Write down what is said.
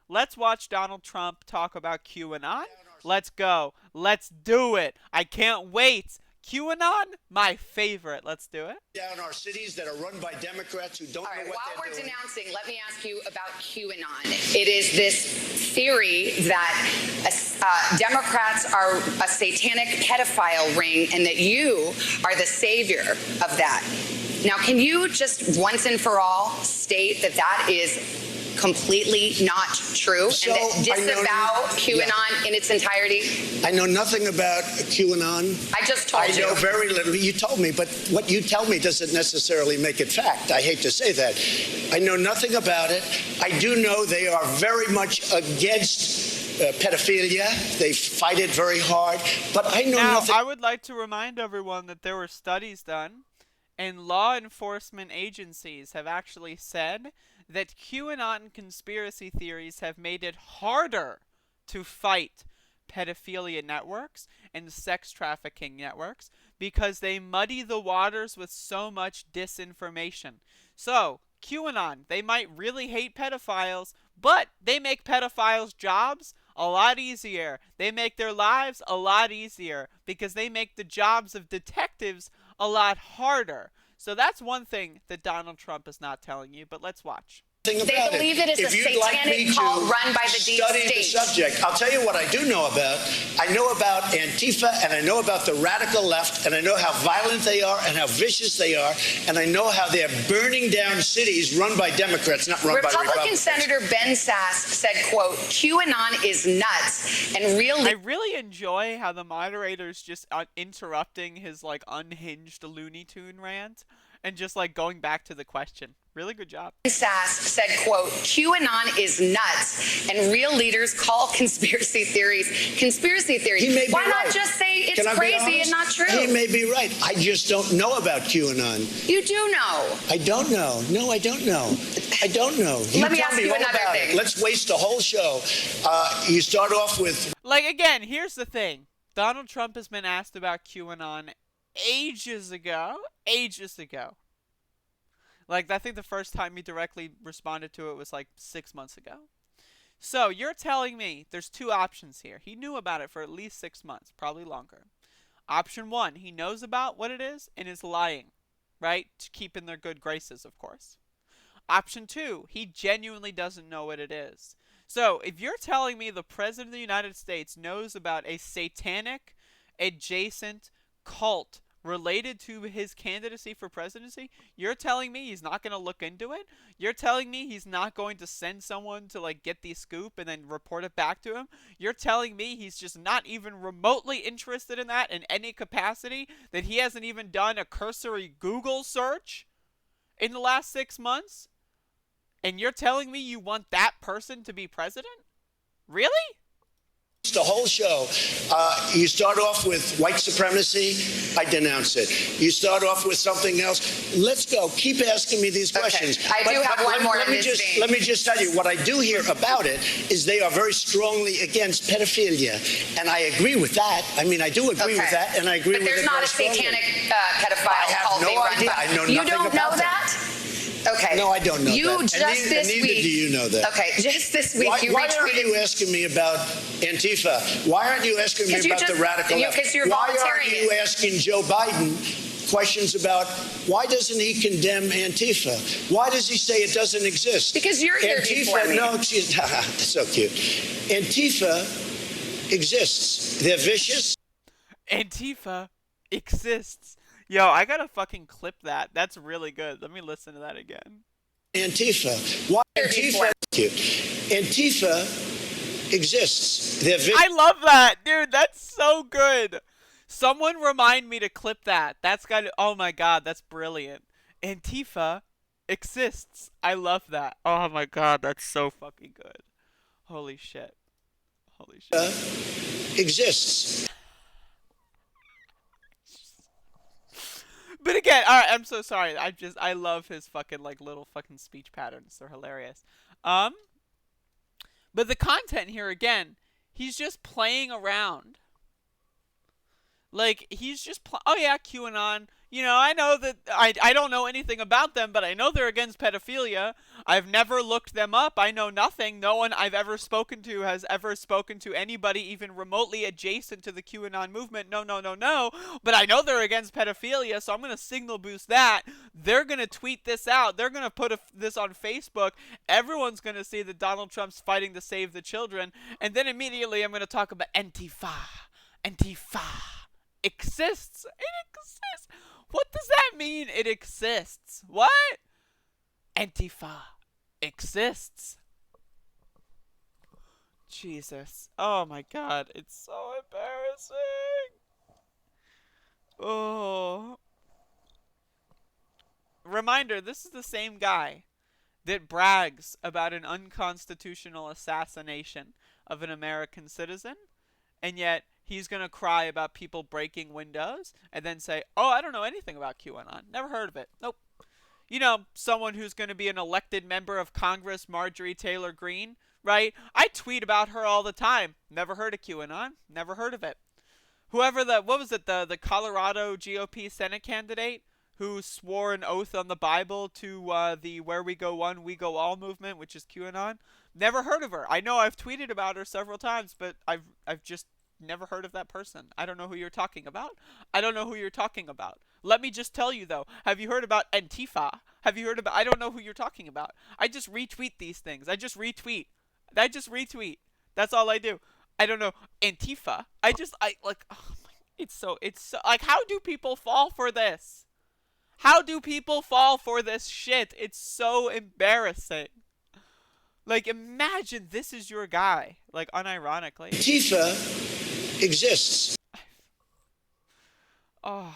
Let's watch Donald Trump talk about QAnon. Let's go. Let's do it. I can't wait. QAnon, my favorite. Let's do it. Down our cities that are run by Democrats who don't know what they're doing. While we're denouncing, let me ask you about QAnon. It is this theory that Democrats are a satanic pedophile ring and that you are the savior of that. Now, can you just once and for all state that that is completely not true So, and that disavow QAnon in its entirety? I know nothing about QAnon. I just told you. I know very little. You told me, but what you tell me doesn't necessarily make it fact. I hate to say that. I know nothing about it. I do know they are very much against pedophilia. They fight it very hard. But I know nothing. I would like to remind everyone that there were studies done, and law enforcement agencies have actually said that QAnon conspiracy theories have made it harder to fight pedophilia networks and sex trafficking networks because they muddy the waters with so much disinformation. So, QAnon, they might really hate pedophiles, but they make pedophiles' jobs a lot easier. They make their lives a lot easier because they make the jobs of detectives a lot harder. So that's one thing that Donald Trump is not telling you, but let's watch. They believe it is a satanic cult run by the deep state. state. The subject. I'll tell you what I do know about. I know about Antifa, and I know about the radical left, and I know how violent they are and how vicious they are, and I know how they're burning down cities run by Democrats, not run by Republicans. Republican Senator Ben Sass said, quote, QAnon is nuts and I really enjoy how the moderator's just interrupting his like unhinged Looney Tune rant and just like going back to the question. Really good job. Sass said, quote, QAnon is nuts and real leaders call conspiracy theories conspiracy theories. He may be Why right. not just say it's crazy and not true? He may be right. I just don't know about QAnon. You do know. I don't know. No, I don't know. I don't know. Let me ask you another thing. Let's waste a whole show. You start off with... Like, again, here's the thing. Donald Trump has been asked about QAnon ages ago. Ages ago. Like, I think the first time he directly responded to it was like 6 months ago. So, you're telling me there's two options here. He knew about it for at least 6 months, probably longer. Option one, he knows about what it is and is lying, right? To keep in their good graces, of course. Option two, he genuinely doesn't know what it is. So, if you're telling me the President of the United States knows about a satanic adjacent cult related to his candidacy for presidency, you're telling me he's not going to look into it? You're telling me he's not going to send someone to like get the scoop and then report it back to him? You're telling me he's just not even remotely interested in that in any capacity? That he hasn't even done a cursory Google search in the last 6 months? And you're telling me you want that person to be president? Really? The whole show. You start off with white supremacy. I denounce it. You start off with something else. Let's go. Keep asking me these questions. I do have one more in this vein. Let me just tell you, what I do hear about it is they are very strongly against pedophilia. And I agree with that. I mean, I do agree with that, and I agree with it very strongly. But there's not a satanic pedophile cult being run by. I have no idea. I know nothing about that. You don't know that? Okay. No, I don't know you that. Just this neither week. Do you know that? Okay, just this week why, you why retweeted. Why aren't you asking me about Antifa? Why aren't you asking me about the radical left? Because you're why volunteering. Why aren't you asking Joe Biden questions about why doesn't he condemn Antifa? Why does he say it doesn't exist? Because you're here before me. No, she's so cute. Antifa exists. They're vicious. Antifa exists. Yo, I gotta fucking clip that. That's really good. Let me listen to that again. Antifa. Why Antifa? Antifa exists. They're I love that, dude. That's so good. Someone remind me to clip that. That's gotta. Oh my god, that's brilliant. Antifa exists. I love that. Oh my god, that's so fucking good. Holy shit. Holy shit. Exists. But again, alright, I'm so sorry. I love his fucking, like, little fucking speech patterns. They're hilarious. But the content here, again, he's just playing around. Like, he's just, oh yeah, QAnon, You know, I know that I don't know anything about them, but I know they're against pedophilia. I've never looked them up. I know nothing. No one I've ever spoken to has ever spoken to anybody even remotely adjacent to the QAnon movement. No, no, no, no. But I know they're against pedophilia, so I'm going to signal boost that. They're going to tweet this out. They're going to put this on Facebook. Everyone's going to see that Donald Trump's fighting to save the children. And then immediately I'm going to talk about Antifa. Antifa exists. It exists. What does that mean? It exists. What? Antifa exists. Jesus. Oh my god. It's so embarrassing. Oh. Reminder, this is the same guy that brags about an unconstitutional assassination of an American citizen, and yet he's going to cry about people breaking windows and then say, oh, I don't know anything about QAnon. Never heard of it. Nope. You know, someone who's going to be an elected member of Congress, Marjorie Taylor Greene, right? I tweet about her all the time. Never heard of QAnon. Never heard of it. Whoever what was it, the Colorado GOP Senate candidate who swore an oath on the Bible to the Where We Go One, We Go All movement, which is QAnon. Never heard of her. I know I've tweeted about her several times, but I've just never heard of that person. I don't know who you're talking about. I don't know who you're talking about. Let me just tell you though, have you heard about Antifa? Have you heard about, I don't know who you're talking about. I just retweet these things. I just retweet. That's all I do. I don't know. Antifa. I like, oh my, it's so, like, how do people fall for this? How do people fall for this shit? It's so embarrassing. Like, imagine this is your guy. Like, unironically. Antifa exists. Oh.